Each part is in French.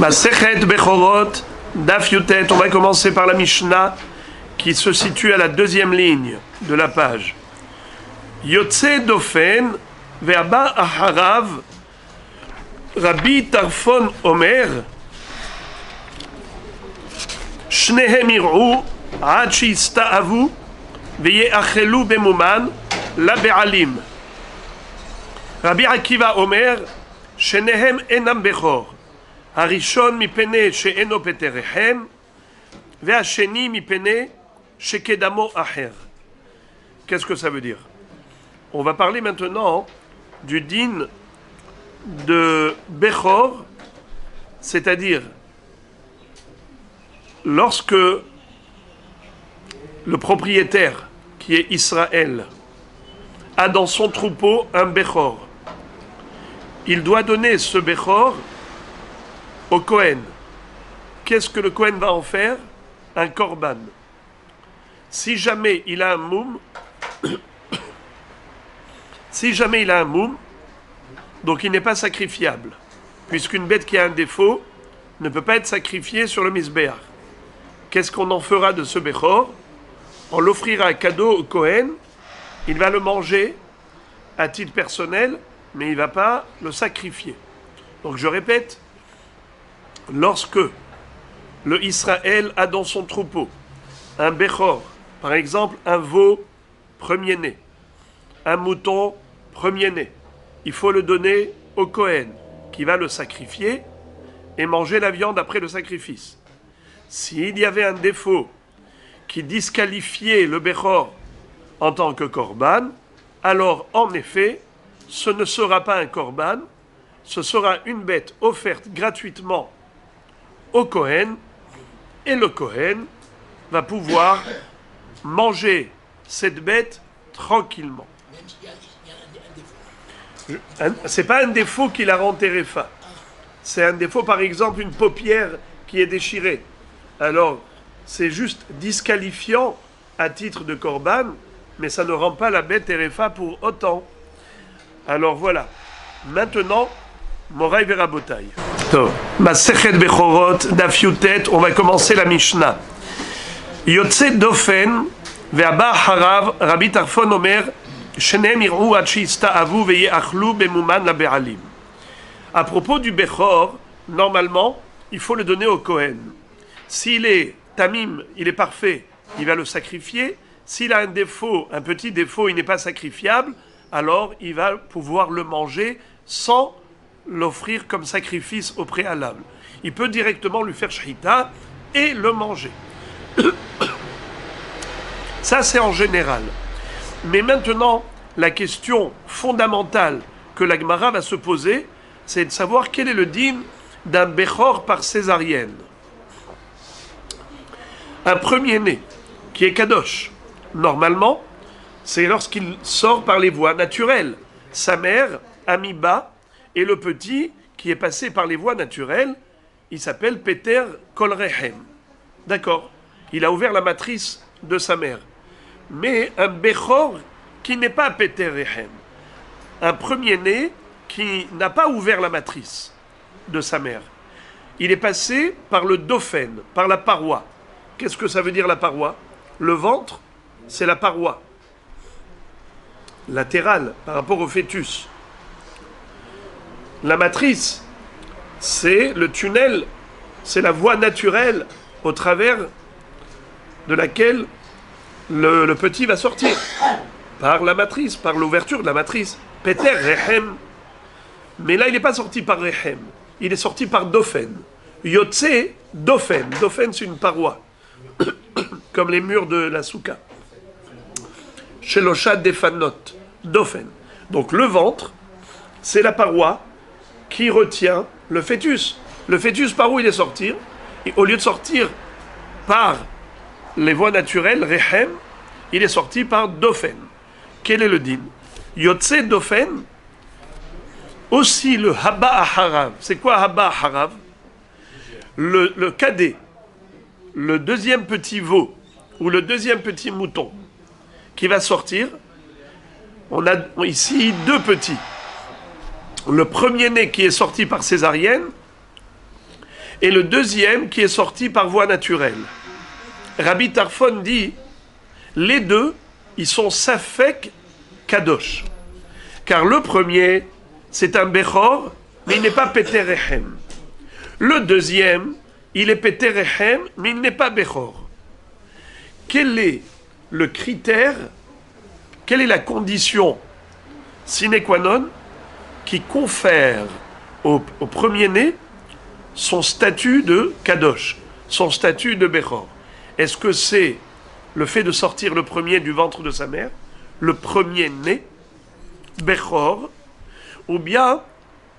Masechet Bechorot, Daf Yutet, on va commencer par la Mishnah qui se situe à la deuxième ligne de la page. Yotze Dofen, Ve'aba Aharav, Rabbi Tarfon Omer, Shnehem Ir'u, Ad Shista'avu, Ve'ye'achelu Bemuman, La Be'alim. Rabbi Akiva Omer, Shnehem Enam Bechor. Harishon mipene she'eno peterechem, ve'asheni mipene she'kedamo acher. Qu'est-ce que ça veut dire? On va parler maintenant du din de Bechor, c'est-à-dire lorsque le propriétaire, qui est Israël, a dans son troupeau un Bechor. Il doit donner ce Bechor au Kohen. Qu'est-ce que le Kohen va en faire? Un korban. Si jamais il a un moum, donc il n'est pas sacrifiable, puisqu'une bête qui a un défaut ne peut pas être sacrifiée sur le misbéach. Qu'est-ce qu'on en fera de ce Bechor? On l'offrira à cadeau au Kohen, il va le manger à titre personnel, mais il ne va pas le sacrifier. Donc je répète, lorsque le Israël a dans son troupeau un Bechor, par exemple un veau premier-né, un mouton premier-né, il faut le donner au Kohen, qui va le sacrifier et manger la viande après le sacrifice. S'il y avait un défaut qui disqualifiait le Bechor en tant que korban, alors en effet, ce ne sera pas un korban, ce sera une bête offerte gratuitement au Kohen, et le Kohen va pouvoir manger cette bête tranquillement. C'est pas un défaut qui la rend téréfa. C'est un défaut, par exemple, une paupière qui est déchirée. Alors, c'est juste disqualifiant à titre de korban, mais ça ne rend pas la bête téréfa pour autant. Alors voilà. Maintenant, Moraï Verabotaï. Masechet Bechorot, Daf Yutet, on va commencer la Mishnah. Yotze Dofen, Ve'aba Harav, Rabbi Tarfon Omer, Shenem Ir'u Ad Shista'avu Ve'ye'achlu Bemuman La Be'alim. À propos du Bechor, normalement, il faut le donner au Kohen. S'il est tamim, il est parfait, il va le sacrifier. S'il a un défaut, un petit défaut, il n'est pas sacrifiable, alors il va pouvoir le manger sans l'offrir comme sacrifice au préalable. Il peut directement lui faire shhita et le manger. Ça, c'est en général. Mais maintenant, la question fondamentale que la Gemara va se poser, c'est de savoir quel est le din d'un Bechor par césarienne. Un premier-né qui est kadosh, normalement, c'est lorsqu'il sort par les voies naturelles. Sa mère a mis bas, et le petit, qui est passé par les voies naturelles, il s'appelle Peter Kolrehem. D'accord? Il a ouvert la matrice de sa mère. Mais un Bechor qui n'est pas Peter Rehem, un premier-né qui n'a pas ouvert la matrice de sa mère, il est passé par le Dofen, par la paroi. Qu'est-ce que ça veut dire la paroi? Le ventre, c'est la paroi latérale par rapport au fœtus. La matrice, c'est le tunnel, c'est la voie naturelle au travers de laquelle le petit va sortir. Par la matrice, par l'ouverture de la matrice. Peter Rehem. Mais là, il n'est pas sorti par Rehem. Il est sorti par Dofen. Yotze, Dofen. Dofen, c'est une paroi. Comme les murs de la souka. Shelosha Defanot. Dofen. Donc le ventre, c'est la paroi qui retient le fœtus. Le fœtus, par où il est sorti? Et au lieu de sortir par les voies naturelles, Rehem, il est sorti par Dofen. Quel est le din? Yotze Dofen, aussi le Haba Aharav. C'est quoi Haba Aharav? Le cadet, le deuxième petit veau, ou le deuxième petit mouton, qui va sortir. On a ici deux petits. Le premier-né qui est sorti par césarienne, et le deuxième qui est sorti par voie naturelle. Rabbi Tarfon dit, les deux, ils sont Safek Kadosh. Car le premier, c'est un Bechor, mais il n'est pas Peterechem. Le deuxième, il est Peterechem, mais il n'est pas Bechor. Quel est le critère, quelle est la condition sine qua non qui confère au premier-né son statut de Kadosh, son statut de Bechor? Est-ce que c'est le fait de sortir le premier du ventre de sa mère, le premier-né, Bechor, ou bien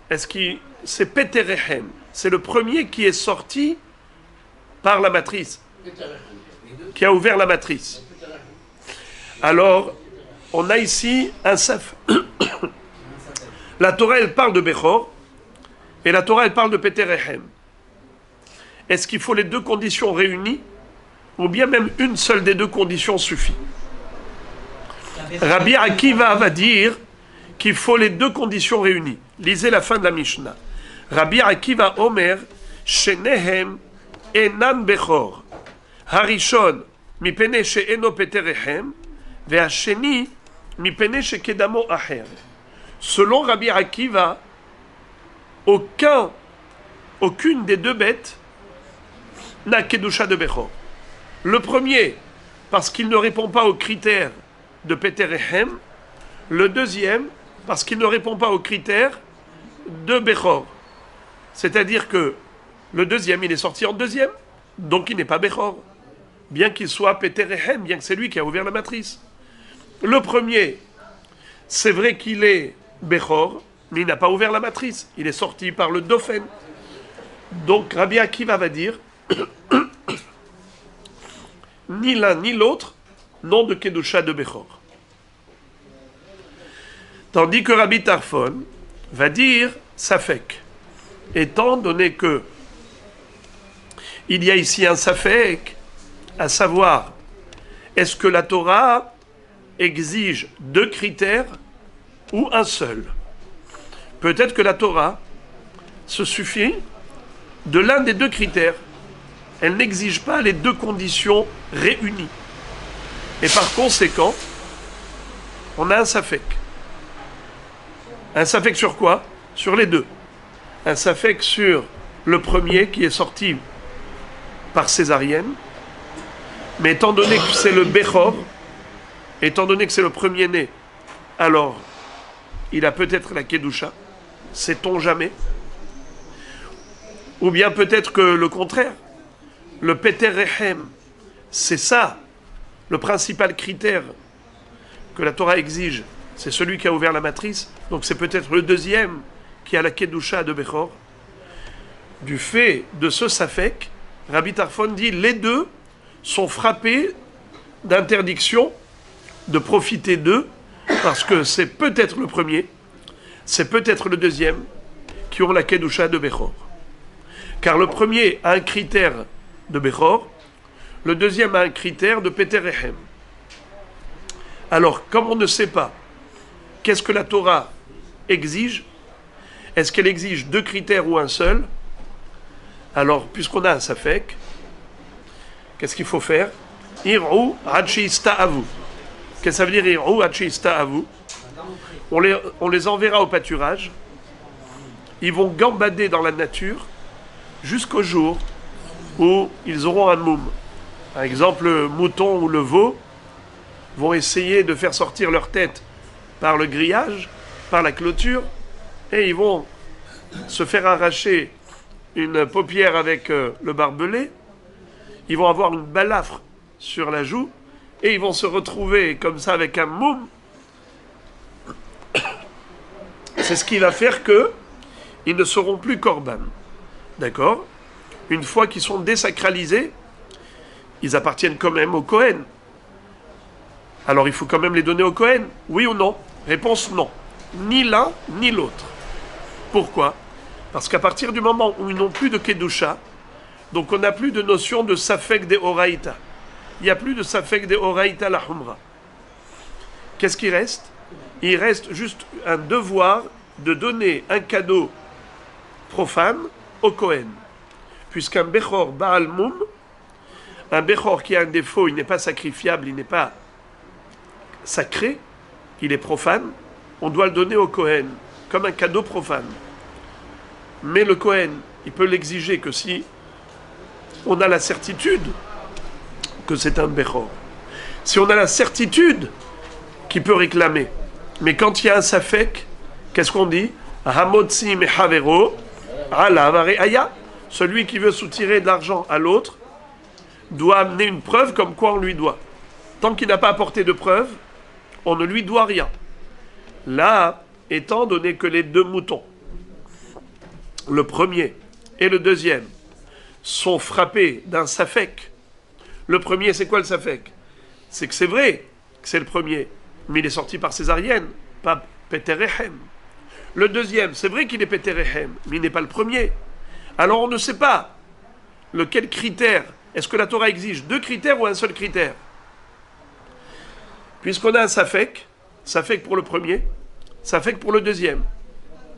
est-ce que c'est Peterechem, c'est le premier qui est sorti par la matrice, qui a ouvert la matrice? Alors, on a ici un saf. La Torah, elle parle de Bechor, et la Torah, elle parle de Peterechem. Est-ce qu'il faut les deux conditions réunies, ou bien même une seule des deux conditions suffit? Rabbi Akiva va dire qu'il faut les deux conditions réunies. Lisez la fin de la Mishnah. Rabbi Akiva Omer, Shenehem enan Bechor. Harishon, mipene she'eno Peterechem, ve'asheni, mipene she'kedamo acher. Selon Rabbi Akiva, aucune des deux bêtes n'a Kedusha de Bechor. Le premier, parce qu'il ne répond pas aux critères de Peterechem. Le deuxième, parce qu'il ne répond pas aux critères de Bechor. C'est-à-dire que le deuxième, il est sorti en deuxième, donc il n'est pas Bechor. Bien qu'il soit Peterechem, bien que c'est lui qui a ouvert la matrice. Le premier, c'est vrai qu'il est Bechor, mais il n'a pas ouvert la matrice. Il est sorti par le Dauphin. Donc Rabbi Akiva va dire ni l'un ni l'autre n'ont de Kedusha de Bechor. Tandis que Rabbi Tarfon va dire Safek. Étant donné que il y a ici un Safek, à savoir, est-ce que la Torah exige deux critères ou un seul? Peut-être que la Torah se suffit de l'un des deux critères. Elle n'exige pas les deux conditions réunies. Et par conséquent, on a un Safek. Un Safek sur quoi? Sur les deux. Un Safek sur le premier qui est sorti par césarienne. Mais étant donné que c'est le Bechor, étant donné que c'est le premier-né, alors il a peut-être la Kedusha. Sait-on jamais? Ou bien peut-être que le contraire. Le Peterechem, c'est ça, le principal critère que la Torah exige, c'est celui qui a ouvert la matrice, donc c'est peut-être le deuxième qui a la Kedusha de Bechor. Du fait de ce Safek, Rabbi Tarfon dit les deux sont frappés d'interdiction de profiter d'eux, parce que c'est peut-être le premier, c'est peut-être le deuxième qui ont la Kedusha de Bechor. Car le premier a un critère de Bechor, le deuxième a un critère de Peterechem. Alors, comme on ne sait pas qu'est-ce que la Torah exige, est-ce qu'elle exige deux critères ou un seul? Alors, puisqu'on a un Safek, qu'est-ce qu'il faut faire? Ir'u hachi ista'avu. Qu'est-ce que ça veut dire Ir'u hachi ista'avu? On les enverra au pâturage, ils vont gambader dans la nature jusqu'au jour où ils auront un moum. Par exemple, le mouton ou le veau vont essayer de faire sortir leur tête par le grillage, par la clôture, et ils vont se faire arracher une paupière avec le barbelé, ils vont avoir une balafre sur la joue, et ils vont se retrouver comme ça avec un moum. C'est ce qui va faire que ils ne seront plus korban. D'accord? Une fois qu'ils sont désacralisés, ils appartiennent quand même au Kohen. Alors il faut quand même les donner au Kohen? Oui ou non? Réponse non. Ni l'un, ni l'autre. Pourquoi? Parce qu'à partir du moment où ils n'ont plus de Kedusha, donc on n'a plus de notion de Safek de Oraïta. Il n'y a plus de Safek de Oraïta la Humra. Qu'est-ce qui reste? Il reste juste un devoir de donner un cadeau profane au Kohen. puisqu'un Bechor Baal Moum, un Bechor qui a un défaut, il n'est pas sacrifiable, il n'est pas sacré, il est profane, on doit le donner au Kohen, comme un cadeau profane. Mais le Kohen, il peut l'exiger que si on a la certitude que c'est un Bechor. Si on a la certitude qu'il peut réclamer. Mais quand il y a un Safek, qu'est-ce qu'on dit? Hamotzi mehavero, alav aya. Celui qui veut soutirer de l'argent à l'autre doit amener une preuve comme quoi on lui doit. Tant qu'il n'a pas apporté de preuve, on ne lui doit rien. Là, étant donné que les deux moutons, le premier et le deuxième, sont frappés d'un safek. Le premier, c'est quoi le safek? C'est que c'est vrai que c'est le premier, mais il est sorti par césarienne, pas Péterehem. Le deuxième, c'est vrai qu'il est Péterehem, mais il n'est pas le premier. Alors on ne sait pas lequel critère. Est-ce que la Torah exige 2 critères ou un seul critère? Puisqu'on a un safek pour le premier, safek pour le deuxième.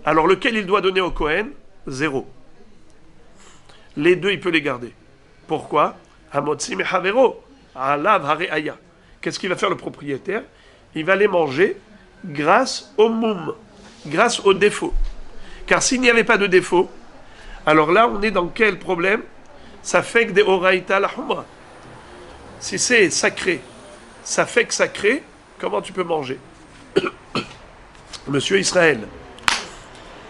Alors lequel il doit donner au Kohen? 0. Les deux, il peut les garder. Pourquoi? Hamotzi mehavero, alav hareaya. Qu'est-ce qu'il va faire le propriétaire? Il va les manger grâce au moum, grâce au défaut. Car s'il n'y avait pas de défaut, alors là, on est dans quel problème? Ça fait que des oraïta la humra. Si c'est sacré, ça fait que sacré, comment tu peux manger? Monsieur Israël,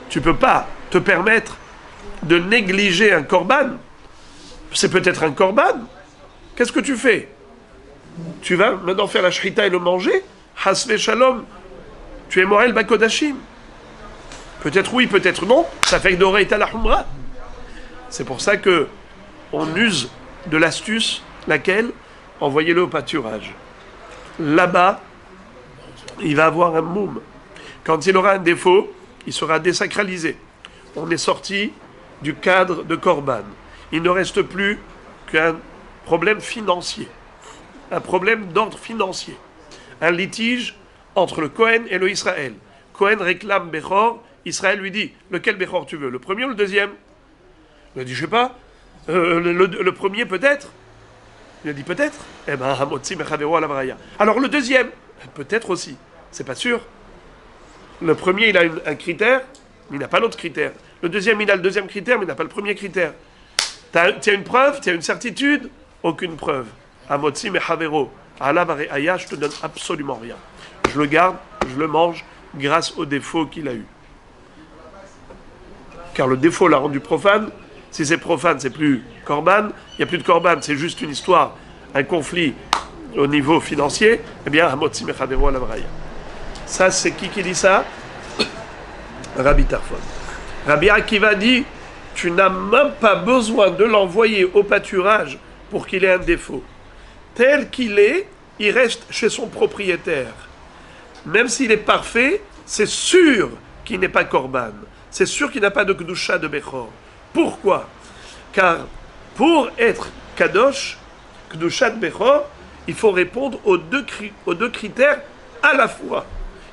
tu peux pas te permettre de négliger un korban. C'est peut-être un korban. Qu'est-ce que tu fais? Tu vas maintenant faire la shrita et le manger? Hasve shalom. Tu es morel bakodashim. Peut-être oui, peut-être non. Ça fait que d'oreita la humra. C'est pour ça que on use de l'astuce, laquelle? Envoyez-le au pâturage. Là-bas, il va avoir un moum. Quand il aura un défaut, il sera désacralisé. On est sorti du cadre de Korban. Il ne reste plus qu'un problème financier. Un problème d'ordre financier. Un litige entre le Kohen et le Israël. Kohen réclame Bechor, Israël lui dit, lequel Bechor tu veux? Le premier ou le deuxième? Il a dit, je sais pas. Le premier peut-être. Il a dit peut-être. Eh ben, Hamotzi mechavero alav hareaya. Alors le deuxième, peut-être aussi. C'est pas sûr. Le premier, il a un critère, mais il n'a pas l'autre critère. Le deuxième, il a le deuxième critère, mais il n'a pas le premier critère. Tu as une preuve, tu as une certitude? Aucune preuve. Hamotzi mechavero alav hareaya, je te donne absolument rien. Je le garde, je le mange grâce au défaut qu'il a eu. Car le défaut l'a rendu profane. Si c'est profane, c'est plus korban. Il n'y a plus de korban, c'est juste une histoire, un conflit au niveau financier. Eh bien, Hamotzi mechavero alav hareaya. Ça, c'est qui dit ça? Rabbi Tarfon. Rabbi Akiva dit, tu n'as même pas besoin de l'envoyer au pâturage pour qu'il ait un défaut. Tel qu'il est, il reste chez son propriétaire. Même s'il est parfait, c'est sûr qu'il n'est pas korban. C'est sûr qu'il n'a pas de kedusha de Bechor. Pourquoi? Car pour être kadosh, kedusha de Bechor, il faut répondre aux deux critères à la fois.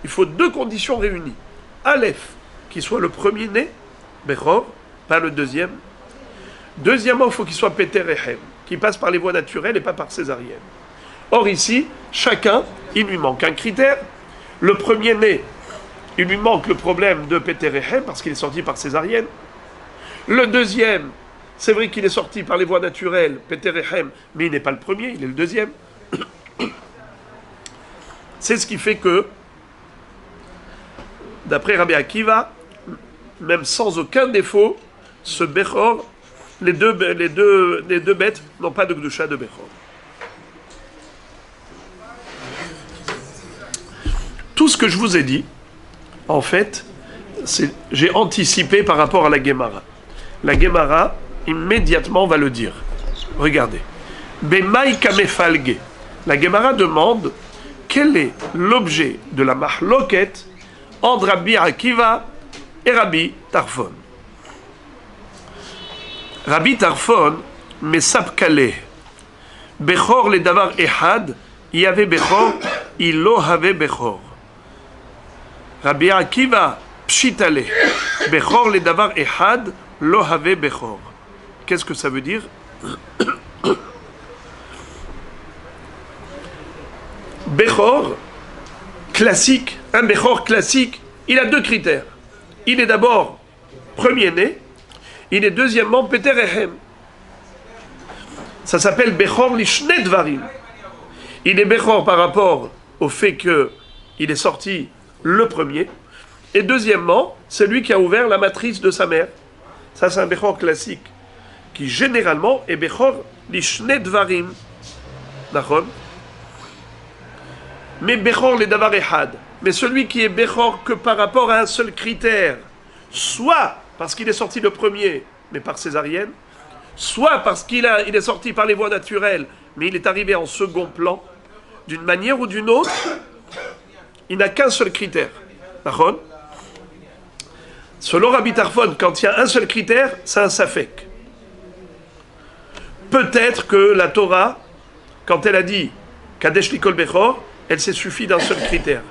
Il faut 2 conditions réunies. Aleph, qu'il soit le premier-né, Bechor, pas le deuxième. Deuxièmement, il faut qu'il soit Péterehem, qui passe par les voies naturelles et pas par césarienne. Or ici, chacun, il lui manque un critère. Le premier-né, il lui manque le problème de Péterehem, parce qu'il est sorti par césarienne. Le deuxième, c'est vrai qu'il est sorti par les voies naturelles, Péterehem, mais il n'est pas le premier, il est le deuxième. C'est ce qui fait que, d'après Rabbi Akiva, même sans aucun défaut, ce Bechor, les deux bêtes n'ont pas de Kedusha de Bechor. Tout ce que je vous ai dit, en fait, j'ai anticipé par rapport à la Gemara. La Gemara, immédiatement, va le dire. Regardez. Bemaï kamefalge. La Gemara demande quel est l'objet de la mahloket entre Rabbi Akiva et Rabbi Tarfon. Rabbi Tarfon, Mesab Kaleh, Bechor le davar ehad, il y avait Bechor, il lo avait Bechor. Rabbi Akiva, Pshitale, Bechor le davar ehad, lo avait Bechor. Qu'est-ce que ça veut dire? Bechor classique, un Bechor classique, il a deux critères. Il est d'abord premier-né, il est deuxièmement Peter Ehem. Ça s'appelle Bechor Lishne Dvarim. Il est Bechor par rapport au fait qu'il est sorti le premier, et deuxièmement, c'est lui qui a ouvert la matrice de sa mère. Ça, c'est un Bechor classique, qui généralement est Bechor Lishne Dvarim. D'accord? Mais Bechor les Davar Ehad. Mais celui qui est Bechor que par rapport à un seul critère, soit parce qu'il est sorti le premier, mais par césarienne, soit parce qu'il est sorti par les voies naturelles, mais il est arrivé en second plan, d'une manière ou d'une autre, il n'a qu'un seul critère. D'accord? Selon Rabbi Tarfon, quand il y a un seul critère, c'est un safek. Peut-être que la Torah, quand elle a dit Kadesh Likol Bechor, elle s'est suffit d'un seul critère.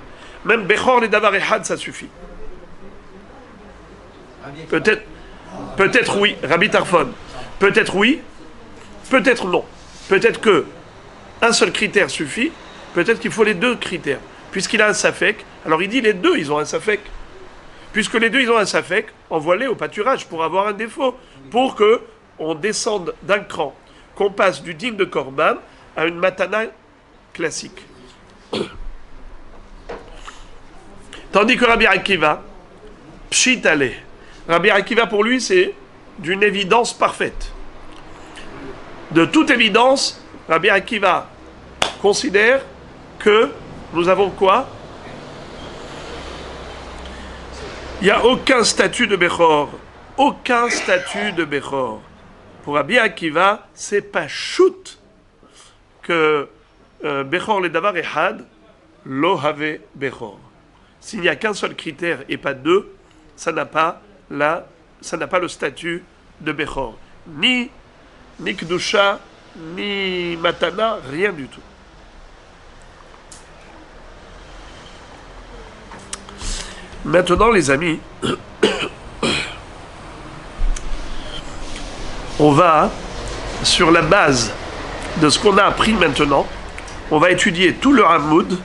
Même Bechor les Davar Ehad, ça suffit. Peut-être oui, Rabbi Tarfon. Peut-être oui, peut-être non. Peut-être que un seul critère suffit, peut-être qu'il faut les deux critères. Puisqu'il a un safek, alors il dit les deux, ils ont un safek. Puisque les deux, ils ont un safek, envoie-les au pâturage pour avoir un défaut. Pour que on descende d'un cran, qu'on passe du digne de Korban à une matana classique. Tandis que Rabbi Akiva, pshit ale. Rabbi Akiva pour lui c'est d'une évidence parfaite. De toute évidence, Rabbi Akiva considère que nous avons quoi? Il n'y a aucun statut de Bechor. Aucun statut de Bechor. Pour Rabbi Akiva, c'est pas shoot que Bechor le Davar Ehad, lo have Bechor. S'il n'y a qu'un seul critère et pas deux, ça n'a pas le statut de Bechor. Ni Kedusha, ni Matana, rien du tout. Maintenant, les amis, on va, sur la base de ce qu'on a appris maintenant, on va étudier tout le Hamoud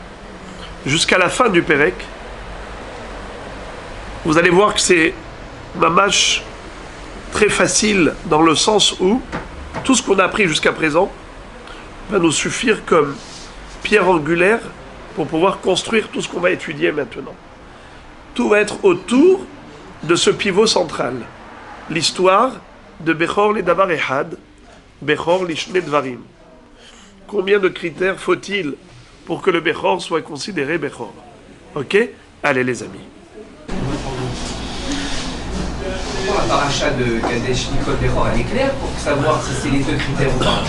jusqu'à la fin du Pérek. Vous allez voir que c'est mamash très facile dans le sens où tout ce qu'on a appris jusqu'à présent va nous suffire comme pierre angulaire pour pouvoir construire tout ce qu'on va étudier maintenant. Tout va être autour de ce pivot central. L'histoire de Bechor les Davar Ehad, Bechor Lishne Dvarim. Combien de critères faut-il pour que le Bechor soit considéré Bechor? Ok? Allez les amis. La paracha de Kadesh Likol Bechor, elle est claire pour savoir si c'est les deux critères ou pas.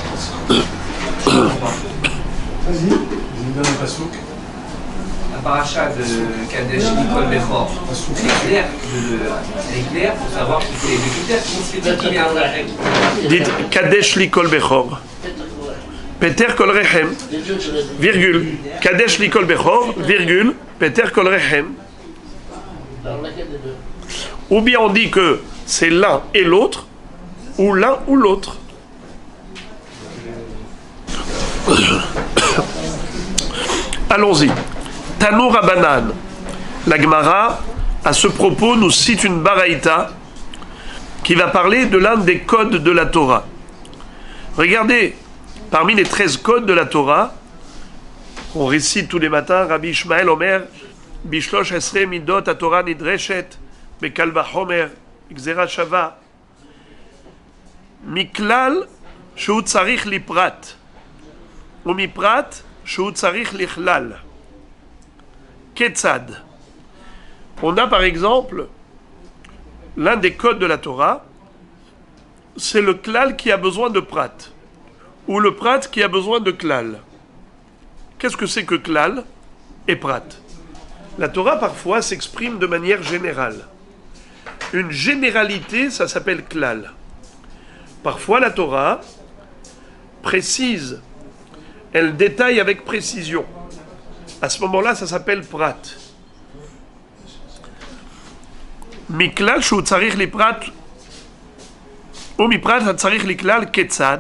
Vas-y, je vous donne un pasouk. La paracha de Kadesh Likol Bechor, elle est claire pour savoir si c'est les deux critères. Sinon, c'est qui vient après. Dites Kadesh Likol Bechor. Peter Kol Rechem, virgule. Kadesh Likol Bechor, virgule. Peter Kol Rechem. Ou bien on dit que c'est l'un et l'autre, ou l'un ou l'autre. Allons-y. Tanou Rabanan. La Gemara, à ce propos, nous cite une baraïta qui va parler de l'un des codes de la Torah. Regardez, parmi les 13 codes de la Torah, qu'on récite tous les matins, Rabbi Ishmael Omer, Bishlosh Esre Midot HaTorah Nidreshet, Bekal Vachomer, Gzera Shava, Miklal, Shu Tzarich Liprat, ou Miprat, Shu Tzarich Lichlal. Ketzad. On a par exemple l'un des codes de la Torah, c'est le klal qui a besoin de prat, ou le prat qui a besoin de klal. Qu'est-ce que c'est que klal et prat? La Torah parfois s'exprime de manière générale. Une généralité, ça s'appelle klal. Parfois la Torah précise, elle détaille avec précision. À ce moment-là, ça s'appelle prat. Miklal shu tzarich li prat ומפרט הצריך לכלל כיצד,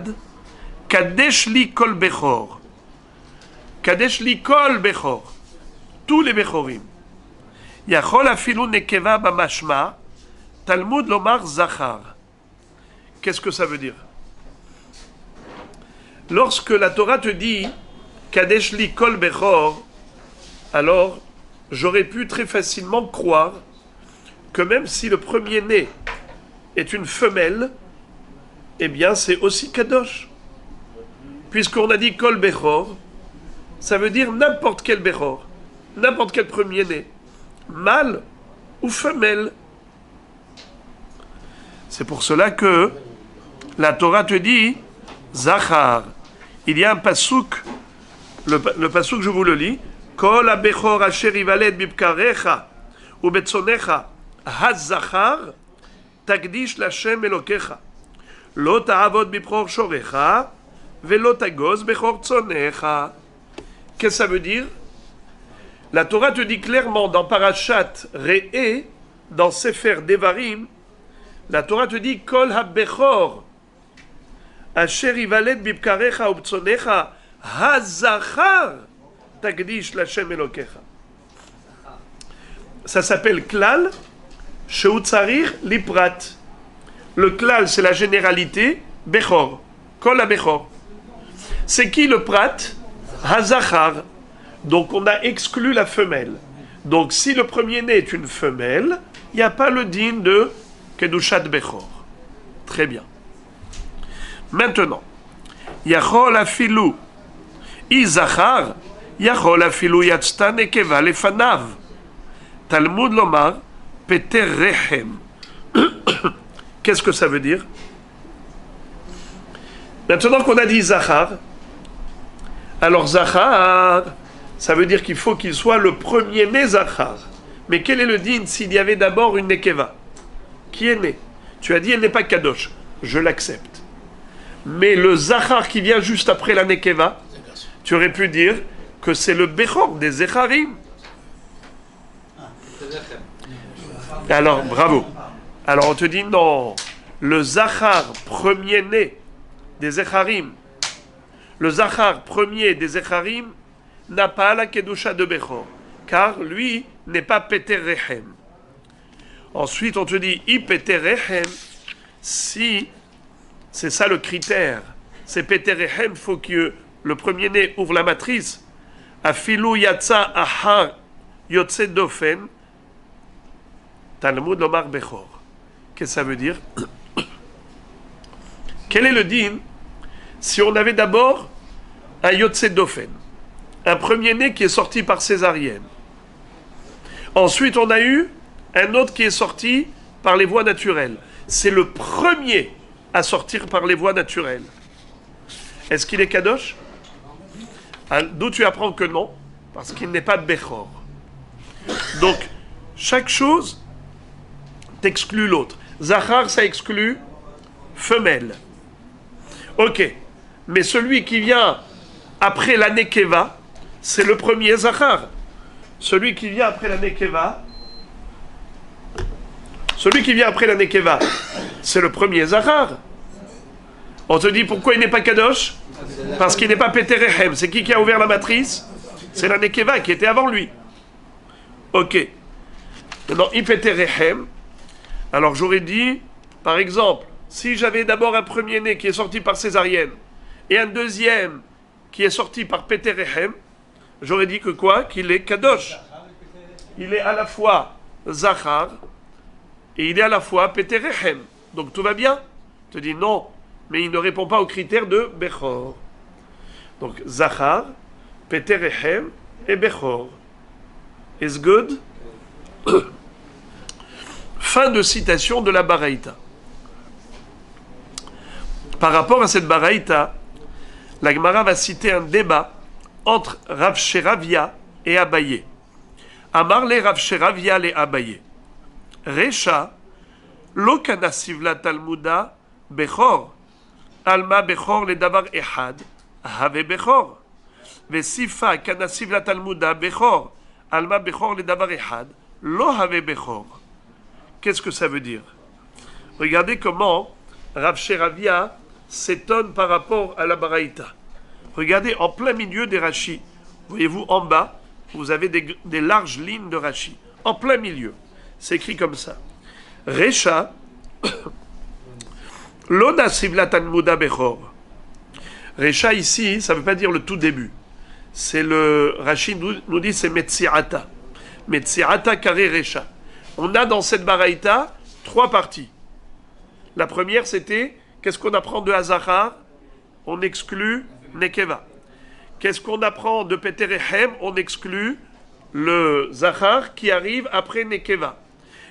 קדש לי כל בכור. קדש לי כל בכור. tous les בכורים. יכול אפילו נקבה במשמע, תלמוד לומר זכר. Qu'est-ce que ça veut dire? Lorsque la Torah te dit Kadesh li kol bechor, alors j'aurais pu très facilement croire que même si le premier-né est une femelle, eh bien c'est aussi kadosh. Puisqu'on a dit kol bechor, ça veut dire n'importe quel bechor, n'importe quel premier-né, mâle ou femelle. C'est pour cela que la Torah te dit Zachar. Il y a un pasouk, le pasouk je vous le lis. Kol ha-bechor asher yivaled bibkarecha ubetzonecha ha-zachar takdish l'Hashem elokecha lo ta'avod bibchor shorecha velo tagoz bechor tzonecha. Qu'est-ce que ça veut dire? La Torah te dit clairement dans Parashat Re'eh, dans Sefer Devarim, la Torah te dit Kol ha-bechor asher yivaled bibkarecha ubetzonecha ha-zachar Takdish l'Hashem Elokecha. Ça s'appelle klal, shehu tzarir liprat. Le klal, c'est la généralité, bechor, kol ha-bechor. C'est qui le prat? Ha-zachar. Donc on a exclu la femelle. Donc si le premier-né est une femelle, il n'y a pas le din de kedushat bechor. Très bien. Maintenant, yachol afilu izachar. יכול אפילו יצתה נקבה לפניו. תלמוד לומר, פטר רחם. Qu'est-ce que ça veut dire? Maintenant qu'on a dit Zachar, alors Zachar, ça veut dire qu'il faut qu'il soit le premier-né Zachar. Mais quel est le din s'il y avait d'abord une Nekeva qui est née? Tu as dit elle n'est pas Kadosh. Je l'accepte. Mais le Zachar qui vient juste après la Nekeva, tu aurais pu dire que c'est le Bechor des Zecharim. Alors, bravo. Alors on te dit non. Le Zachar premier-né des Zecharim, le Zachar premier des Zecharim n'a pas la Kedusha de Bechor, car lui n'est pas Peter Rechem. Ensuite on te dit I Peter Rechem, si c'est ça le critère, c'est Peter Rechem, il faut que le premier-né ouvre la matrice. Afilu yatsa ahar yotse dofen Talmud lomar bechor. Qu'est-ce que ça veut dire? Quel est le din si on avait d'abord un yotse dofen, un premier-né qui est sorti par césarienne? Ensuite on a eu un autre qui est sorti par les voies naturelles. C'est le premier à sortir par les voies naturelles. Est-ce qu'il est kadosh? D'où tu apprends que non, parce qu'il n'est pas Bechor. Donc, chaque chose t'exclut l'autre. Zachar, ça exclut femelle. Ok, mais celui qui vient après la Nekeva, c'est le premier Zachar. Celui qui vient après la Nekeva, c'est le premier Zachar. On te dit pourquoi il n'est pas Kadosh? Parce qu'il n'est pas Peterechem. C'est qui a ouvert la matrice? C'est la Nekeva qui était avant lui. Ok. Maintenant, Ipeterechem. Alors j'aurais dit, par exemple, si j'avais d'abord un premier-né qui est sorti par césarienne et un deuxième qui est sorti par Peterechem, j'aurais dit que quoi? Qu'il est Kadosh. Il est à la fois Zachar et il est à la fois Peterechem. Donc tout va bien? Je te dis non. Mais il ne répond pas aux critères de Bechor. Donc, Zachar, Peterechem et Bechor. Is good? Fin de citation de la Baraïta. Par rapport à cette Baraïta, la Gemara va citer un débat entre Rav Sheravia et Abaye. Amar le Rav Sheravia le Abaye. Recha, lo kanasiv la Talmuda, Bechor. Alma Bechor le davar ehad, have Bechor. Vesifa kanasiv la Talmuda Bechor. Alma Bechor le davar ehad, lo have Bechor. Qu'est-ce que ça veut dire? Regardez comment Rav Sheravia s'étonne par rapport à la Baraïta. Regardez, en plein milieu des rachis, voyez-vous, en bas, vous avez des larges lignes de rachis. En plein milieu. C'est écrit comme ça. Recha, Lona Sivla Talmuda Bechor. Recha ici, ça ne veut pas dire le tout début. C'est le Rashi nous dit c'est Metsiata. Metsiata carré Recha. On a dans cette baraïta 3 parties. La première c'était qu'est-ce qu'on apprend de Hazachar? On exclut Nekeva. Qu'est-ce qu'on apprend de Peterehem? On exclut le Zachar qui arrive après Nekeva.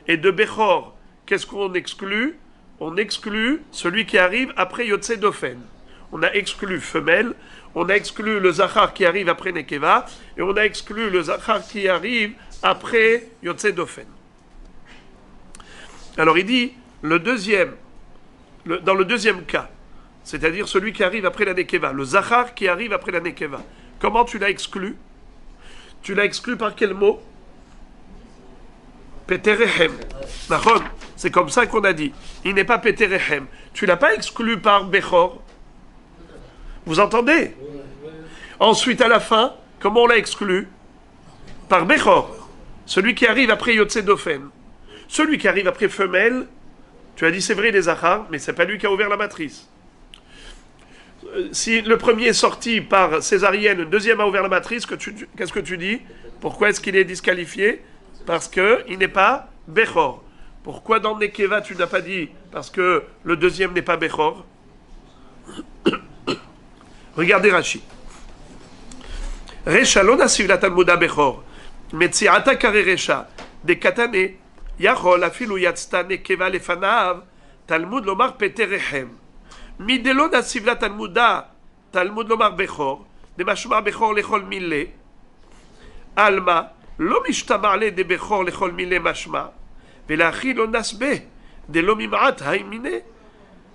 Et de Bechor, qu'est-ce qu'on exclut? On exclut celui qui arrive après Yotze Dofen. On a exclu femelle, on a exclu le Zachar qui arrive après Nekeva, et on a exclu le Zachar qui arrive après Yotze Dofen. Alors il dit, dans le deuxième cas, c'est-à-dire celui qui arrive après la Nekeva, le Zachar qui arrive après la Nekeva, comment tu l'as exclu? Tu l'as exclu par quel mot? Peterehem. C'est comme ça qu'on a dit. Il n'est pas Peterehem. Tu ne l'as pas exclu par Bechor. Vous entendez? Ensuite, à la fin, comment on l'a exclu? Par Bechor. Celui qui arrive après Yotze Dofen. Celui qui arrive après femelle, tu as dit c'est vrai les Zachar, mais c'est pas lui qui a ouvert la matrice. Si le premier est sorti par césarienne, le deuxième a ouvert la matrice, qu'est-ce que tu dis? Pourquoi est-ce qu'il est disqualifié? Parce qu'il n'est pas Bechor. Pourquoi dans Nekeva tu n'as pas dit? Parce que le deuxième n'est pas Bechor. Regardez Rashi. Recha lona sivla talmuda Bechor. Metziata kare Recha. De katane. Yachol afilu yatzta Nekeva lefanav. Talmud lomar peterehem. Midelona sivla talmuda. Talmud lomar Bechor. De mashma Bechor lechol mille. Alma. לא משתמע לי דבכור לכל מילי משמע, ולאחי לא נסבה, דלא ממעט הימיני,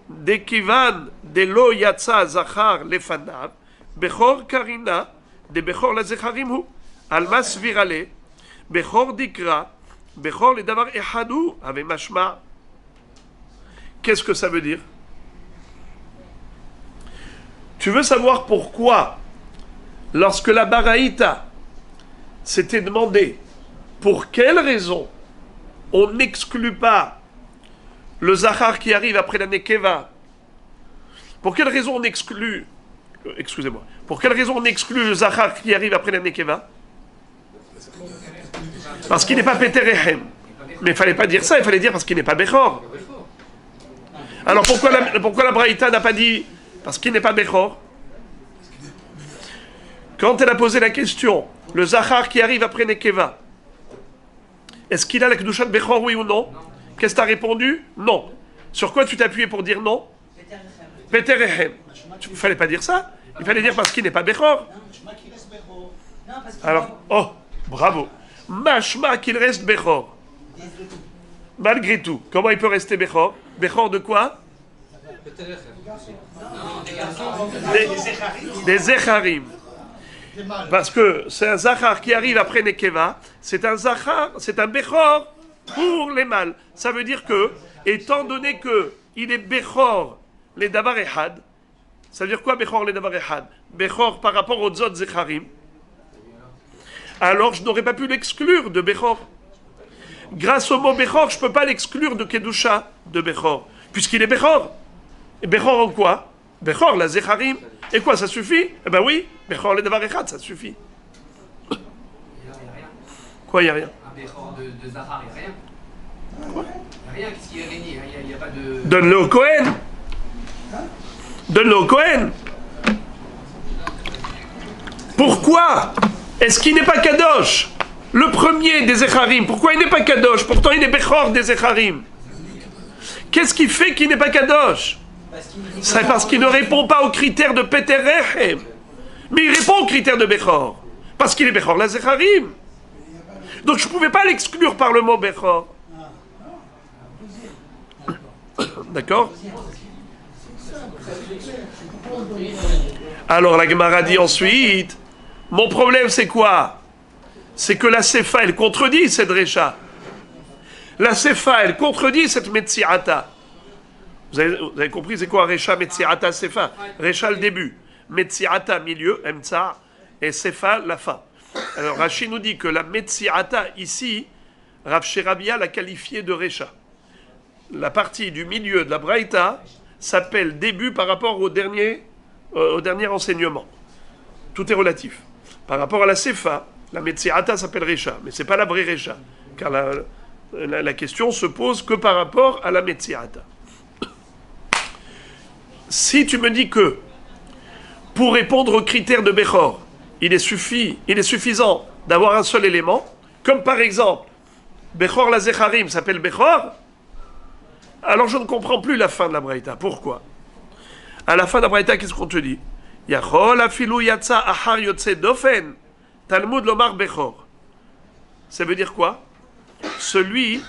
דכיוון דלא יצא זכר לפניו, בכור קרינה, דבכור לזכרים הוא, על מה סבירה לי, בכור דקרא, בכור לדבר אחד הוא, הווה משמע. Qu'est-ce que ça veut dire? Tu veux savoir pourquoi, lorsque la Baraïta s'était demandé pour quelle raison on n'exclut pas le Zachar qui arrive après la Nekeva. Pour quelle raison on exclut, excusez-moi, pour quelle raison on exclut le Zachar qui arrive après la Nekeva? Parce qu'il n'est pas Peterehem. Mais il ne fallait pas dire ça, il fallait dire parce qu'il n'est pas Bechor. Alors pourquoi la Braïta n'a pas dit parce qu'il n'est pas Bechor? Quand elle a posé la question, le Zachar qui arrive après Nekeva, est-ce qu'il a la Kedusha de Bechor, oui ou non? Qu'est-ce que tu as répondu? Non. Sur quoi tu t'es appuyé pour dire non? Peterehem. Il ne fallait pas dire ça. Il fallait dire parce qu'il n'est pas Bechor. Alors, oh, bravo. Mashma qu'il reste Bechor. Malgré tout, comment il peut rester Bechor? Bechor de quoi? Des Zecharim. Parce que c'est un Zachar qui arrive après Nekeva, c'est un Zachar, c'est un Bechor pour les mâles. Ça veut dire que, étant donné que il est Bechor les Davar Ehad, ça veut dire quoi Bechor les Davar Ehad? Bechor par rapport aux autres Zecharim. Alors je n'aurais pas pu l'exclure de Bechor. Grâce au mot Bechor, je ne peux pas l'exclure de Kedusha de Bechor, puisqu'il est Bechor. Et Bechor en quoi? Bechor, la Zecharim. Et quoi, ça suffit? Eh ben oui, Bechor le Davar Echad, ça suffit. Quoi, il n'y a rien? Un Bechor de Zachar, il n'y a rien. Quoi? Il n'y a rien, qu'est-ce qu'il y a gagné? Il n'y a pas de... Donne-le au Kohen. Donne-le au Kohen. Pourquoi est-ce qu'il n'est pas Kadosh? Le premier des Zecharim, pourquoi il n'est pas Kadosh? Pourtant il est Bechor des Zecharim. Qu'est-ce qui fait qu'il n'est pas Kadosh? C'est parce qu'il ne répond pas aux critères de Peterehem. Mais il répond aux critères de Bechor. Parce qu'il est Bechor la Zecharim. Donc je ne pouvais pas l'exclure par le mot Bechor. D'accord? Alors la Gemara dit ensuite, mon problème c'est quoi? C'est que la Sefa elle contredit cette Recha. La Sefa elle contredit cette Metsiata. Vous avez compris, c'est quoi Recha, Metsiata, Sefa? Recha, le début. Metsiata, milieu, Emtsa, et Sefa, la fin. Alors Rashi nous dit que la Metsiata, ici, Rav Sherabia l'a qualifié de Recha. La partie du milieu de la Braïta s'appelle début par rapport au dernier enseignement. Tout est relatif. Par rapport à la Sefa, la Metsiata s'appelle Recha, mais ce n'est pas la vraie Recha, car la question se pose que par rapport à la Metsiata. Si tu me dis que, pour répondre aux critères de Bechor, il est suffisant d'avoir un seul élément, comme par exemple, Bechor la Zecharim s'appelle Bechor, alors je ne comprends plus la fin de la Braïta. Pourquoi? À la fin de la Braïta, qu'est-ce qu'on te dit? Yachol afilu yatsa ahar yotse dofen, Talmud lomar Bechor. Ça veut dire quoi? Celui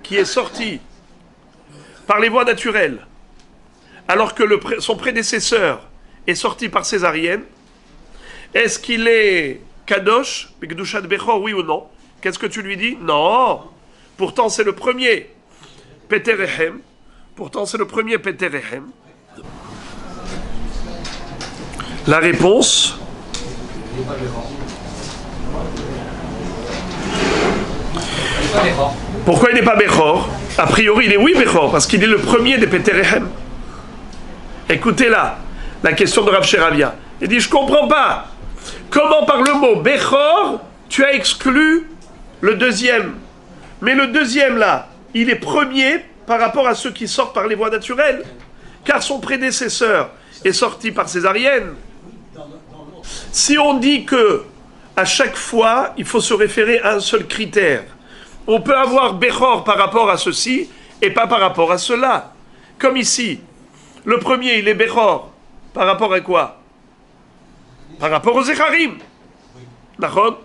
qui est sorti par les voies naturelles, alors que son prédécesseur est sorti par césarienne, est-ce qu'il est Kadosh, Bekdushat Bechor, oui ou non? Qu'est-ce que tu lui dis? Non. Pourtant, c'est le premier Peterehem. La réponse... Pourquoi il n'est pas Bechor? A priori, il est oui Bechor, parce qu'il est le premier des Peterehem. Écoutez là, la question de Rav Sherabia. Il dit, je ne comprends pas. Comment par le mot Bechor, tu as exclu le deuxième? Mais le deuxième là, il est premier par rapport à ceux qui sortent par les voies naturelles. Car son prédécesseur est sorti par césarienne. Si on dit que à chaque fois, il faut se référer à un seul critère, on peut avoir Bechor par rapport à ceci et pas par rapport à cela. Comme ici. Le premier, il est Bechor. Par rapport à quoi? Par rapport aux Zecharim. D'accord?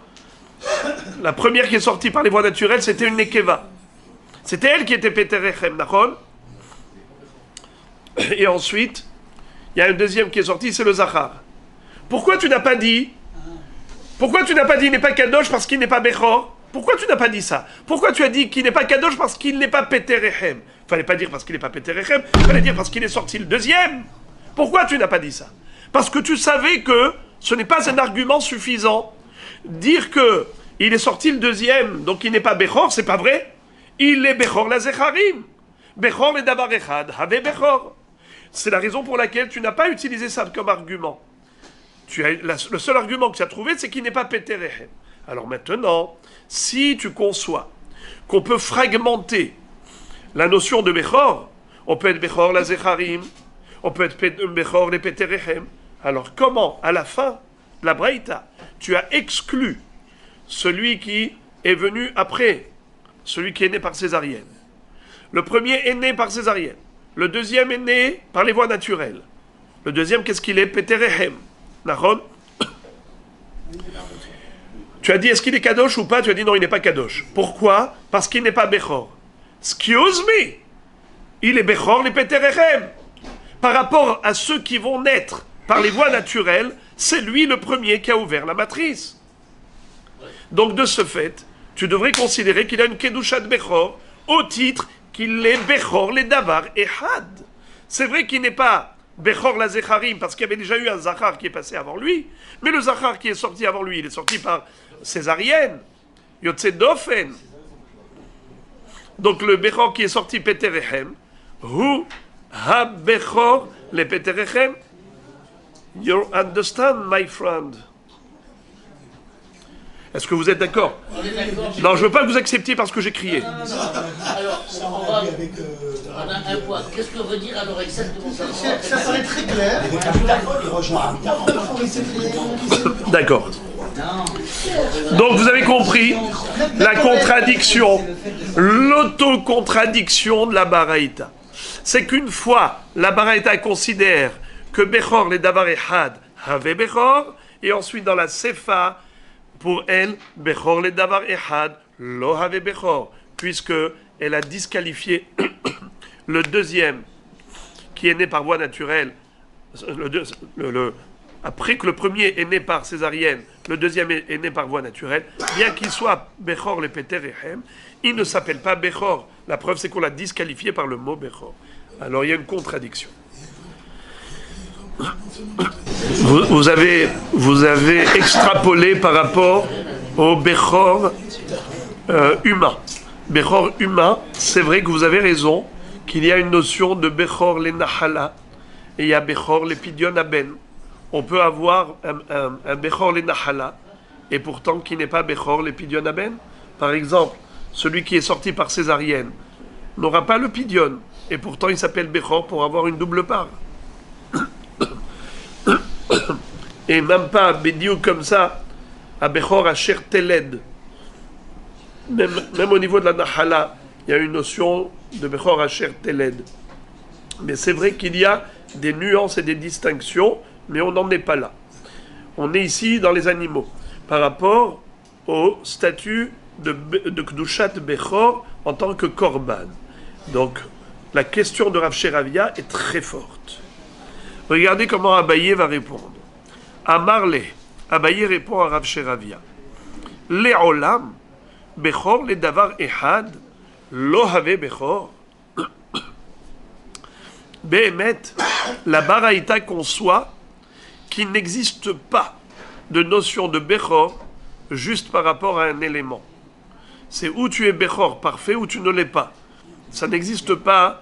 La première qui est sortie par les voies naturelles, c'était une Nekeva. C'était elle qui était Peterechem. D'accord? Et ensuite, il y a un deuxième qui est sorti, c'est le Zachar. Pourquoi tu n'as pas dit il n'est pas Kadosh parce qu'il n'est pas Bechor? Pourquoi tu n'as pas dit ça? Pourquoi tu as dit qu'il n'est pas Kadosh parce qu'il n'est pas Peterechem? Il ne fallait pas dire parce qu'il n'est pas Peterechem, il fallait dire parce qu'il est sorti le deuxième. Pourquoi tu n'as pas dit ça? Parce que tu savais que ce n'est pas un argument suffisant. Dire que il est sorti le deuxième, donc il n'est pas Bechor, c'est pas vrai. Il est Bechor la Zecharim. Bechor le Davar Echad, Have Bechor. C'est la raison pour laquelle tu n'as pas utilisé ça comme argument. Le seul argument que tu as trouvé, c'est qu'il n'est pas Peterechem. Alors maintenant, si tu conçois qu'on peut fragmenter la notion de Bechor, on peut être Bechor la Zecharim, on peut être Bechor les Peterechem. Alors comment, à la fin de la Braïta, tu as exclu celui qui est venu après, celui qui est né par césarienne? Le premier est né par césarienne. Le deuxième est né par les voies naturelles. Le deuxième, qu'est-ce qu'il est? Peterechem. Nahon? Tu as dit, est-ce qu'il est Kadosh ou pas? Tu as dit, non, il n'est pas Kadosh. Pourquoi? Parce qu'il n'est pas Bechor. Excuse me! Il est Bechor les Peterechem. Par rapport à ceux qui vont naître par les voies naturelles, c'est lui le premier qui a ouvert la matrice. Donc de ce fait, tu devrais considérer qu'il a une Kedushat Bechor au titre qu'il est Bechor les Davar Echad. C'est vrai qu'il n'est pas Bechor la Zecharim parce qu'il y avait déjà eu un Zachar qui est passé avant lui, mais le Zachar qui est sorti avant lui, il est sorti par césarienne, Yotse Dofen. Donc le Bechor qui est sorti Peterechem, Hu ha Bechor le Peterechem. You understand, my friend? Est-ce que vous êtes d'accord? Non, je ne veux pas que vous acceptiez parce que j'ai crié. Non. Alors, on a un point. Qu'est-ce que veut dire alors exactement ça? Ça paraît très clair. D'accord. Donc vous avez compris la contradiction, l'autocontradiction de la Baraïta. C'est qu'une fois, la Baraïta considère que Bechor, les Davar Echad, avait Bechor, et ensuite dans la Sefa, pour elle, Bechor les Davar Echad, lo have Bechor, puisque elle a disqualifié le deuxième, qui est né par voie naturelle, après que le premier est né par césarienne, le deuxième est né par voie naturelle, bien qu'il soit Bechor le Peterechem, il ne s'appelle pas Bechor La preuve, c'est qu'on l'a disqualifié par le mot Bechor. Alors, il y a une contradiction. Vous avez extrapolé par rapport au Bechor humain. Bechor humain, c'est vrai que vous avez raison, qu'il y a une notion de Bechor les Nahala, et il y a Bechor les Pidyon Aben. On peut avoir un Bechor les Nahala, et pourtant qui n'est pas Bechor les Pidyon Aben. Par exemple, celui qui est sorti par césarienne n'aura pas le Pidyon, et pourtant il s'appelle Bechor pour avoir une double part. Et même pas Bédiou comme ça, à Bechor Asher Teled. Même au niveau de la Nahala, il y a une notion de Bechor Asher Teled. Mais c'est vrai qu'il y a des nuances et des distinctions, mais on n'en est pas là. On est ici dans les animaux, par rapport au statut de Kdushat Bechor en tant que Korban. Donc, la question de Rav Sheravia est très forte. Regardez comment Abaye va répondre. Amarle, Abaye répond à Rav Sheravia. Le'olam, Bechor le davar ehad, lo have Bechor. Behemet, la baraïta conçoit qu'il n'existe pas de notion de Bechor juste par rapport à un élément. C'est où tu es Bechor parfait ou tu ne l'es pas. Ça n'existe pas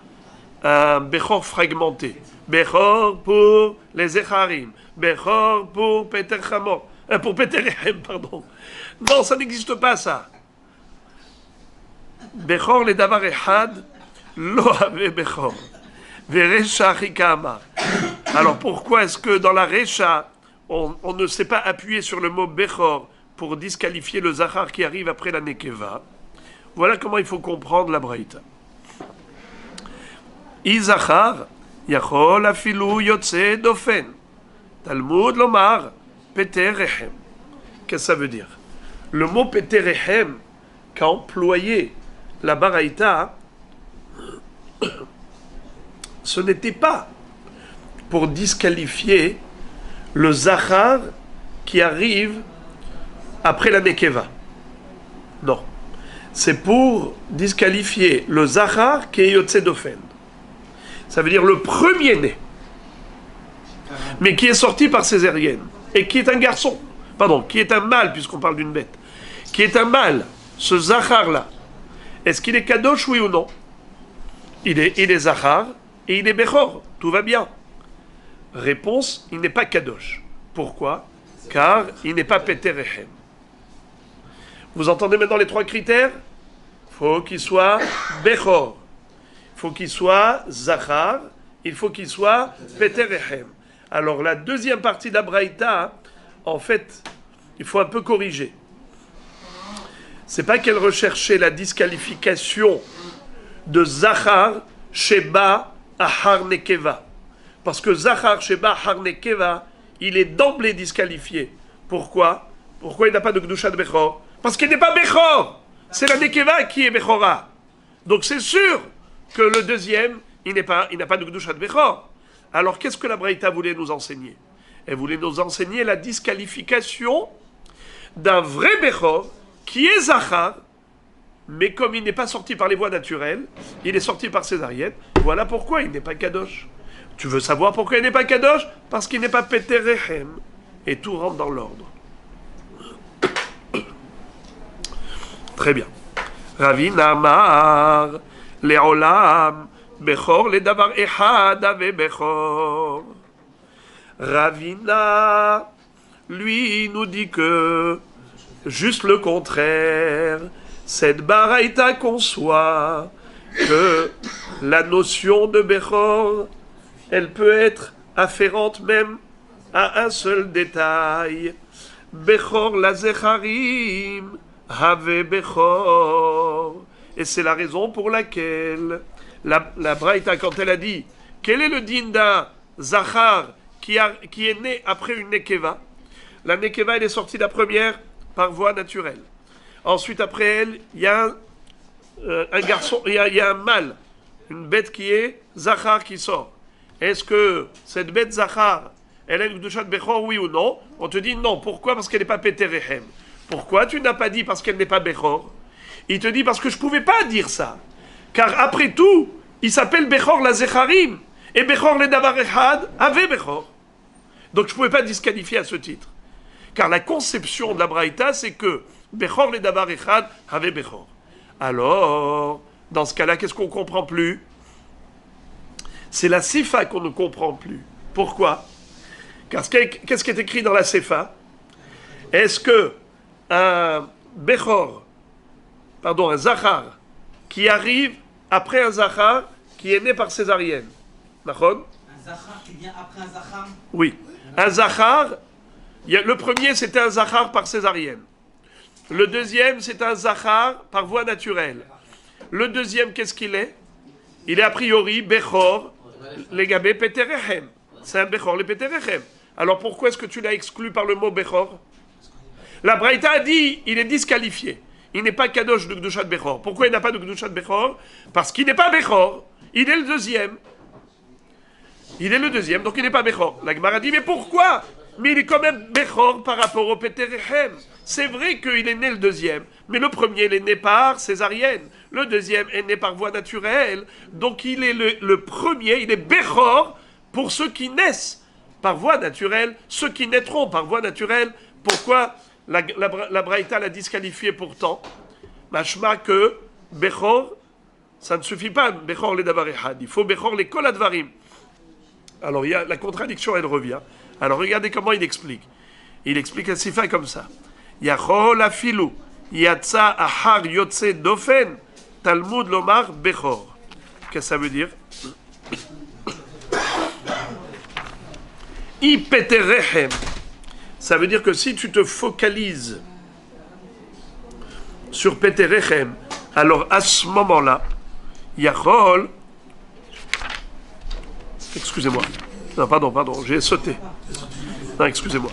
un Bechor fragmenté. Bechor pour les Echarim, Bechor pour Peter Hamor, pour Peterhem, pardon. Non, ça n'existe pas ça. Bechor le davar ehad, lo have Bechor. Veresha Rikama. Alors pourquoi est-ce que dans la Recha, on ne s'est pas appuyé sur le mot Bechor pour disqualifier le Zachar qui arrive après la Nekeva? Voilà comment il faut comprendre la Braïta. Izachar, Yachol afilu yotze dofen. Talmud lomar, Peterechem. Qu'est-ce que ça veut dire? Le mot Peterechem qu'a employé la Baraïta, ce n'était pas pour disqualifier le Zachar qui arrive après la Nekeva. Non. C'est pour disqualifier le Zachar qui est Yotze Dofen. Ça veut dire le premier-né, mais qui est sorti par césarienne, et qui est un garçon, pardon, qui est un mâle, puisqu'on parle d'une bête, qui est un mâle, ce Zachar-là, est-ce qu'il est Kadosh, oui ou non? Il est Zachar, et il est Bechor, tout va bien. Réponse, il n'est pas Kadosh. Pourquoi? Car il n'est pas Peterechem. Vous entendez maintenant les trois critères? Il faut qu'il soit Bechor, il faut qu'il soit Zachar, il faut qu'il soit Peterechem. Alors la deuxième partie d'Abraïta, en fait, il faut un peu corriger. C'est pas qu'elle recherchait la disqualification de Zachar, Sheba, Ahar Nekeva. Parce que Zachar, Sheba, Ahar Nekeva, il est d'emblée disqualifié. Pourquoi? Pourquoi il n'a pas de Gdushat Bechor? Parce qu'il n'est pas Bechor. C'est la Nekeva qui est Bechora. Donc c'est sûr que le deuxième, il n'a pas de Gdushat Bechor. Alors qu'est-ce que la Braïta voulait nous enseigner? Elle voulait nous enseigner la disqualification d'un vrai Bechor qui est Zachar, mais comme il n'est pas sorti par les voies naturelles, il est sorti par césarienne. Voilà pourquoi il n'est pas Kadosh. Tu veux savoir pourquoi il n'est pas Kadosh? Parce qu'il n'est pas Peterechem. Et tout rentre dans l'ordre. Très bien. Ravina Amar, Leolam, Bechor, le davar ehad ave Bechor. Ravina, lui, nous dit que, juste le contraire, cette baraïta conçoit que la notion de Bechor, elle peut être afférente même à un seul détail. Bechor la zecharim, have Bechor. Et c'est la raison pour laquelle la Braïta, quand elle a dit quel est le din d'un Zachar qui est né après une Nekeva, la Nekeva elle est sortie la première par voie naturelle. Ensuite après elle, il y a un garçon, il y a un mâle, une bête qui est Zachar qui sort. Est-ce que cette bête Zachar, elle a une Gdushat Bechor, oui ou non? On te dit non. Pourquoi? Parce qu'elle n'est pas Peterechem. Pourquoi tu n'as pas dit parce qu'elle n'est pas Bechor? Il te dit parce que je ne pouvais pas dire ça. Car après tout, il s'appelle Bechor la Zecharim. Et Bechor le Davar Echad avait Bechor. Donc je ne pouvais pas disqualifier à ce titre. Car la conception de la Braïta, c'est que Bechor le Davar Echad avait Bechor. Alors, dans ce cas-là, qu'est-ce qu'on ne comprend plus? C'est la Sifa qu'on ne comprend plus. Pourquoi? Car qu'est-ce qui est écrit dans la Sifa? Est-ce que un Bechor, un Zachar, qui arrive après un Zachar qui est né par césarienne? D'accord? Un Zachar qui vient après un Zachar? Oui. Un Zachar, le premier c'était un Zachar par césarienne. Le deuxième c'est un Zachar par voie naturelle. Le deuxième, qu'est-ce qu'il est? Il est a priori Bechor, les Gabé Peterechem. C'est un Bechor, les Peterechem. Alors pourquoi est-ce que tu l'as exclu par le mot Bechor? La Braïta a dit, il est disqualifié. Il n'est pas Kadosh de Gdushat Bechor. Pourquoi il n'a pas de Gdushat Bechor? Parce qu'il n'est pas Bechor. Il est le deuxième. Il est le deuxième, donc il n'est pas Bechor. La Gemara dit, mais pourquoi? Mais il est quand même Bechor par rapport au Peterechem. C'est vrai qu'il est né le deuxième, mais le premier, il est né par césarienne. Le deuxième est né par voie naturelle. Donc il est le premier, il est Bechor pour ceux qui naissent par voie naturelle, ceux qui naîtront par voie naturelle. Pourquoi la Braïta l'a disqualifié pourtant? Machma que Bechor, ça ne suffit pas, Bechor les Davar Echad. Il faut Bechor les Kol Advarim. Alors la contradiction, elle revient. Alors regardez comment il explique. Il explique la sifa comme ça. Yachol afilu yatsa ahar yotse dofen Talmud lomar Bechor. Qu'est-ce que ça veut dire? Ipeterechem. Ça veut dire que si tu te focalises sur Peterechem, alors à ce moment-là, Yachol. Excusez-moi. Non, pardon, j'ai sauté. Non, excusez-moi.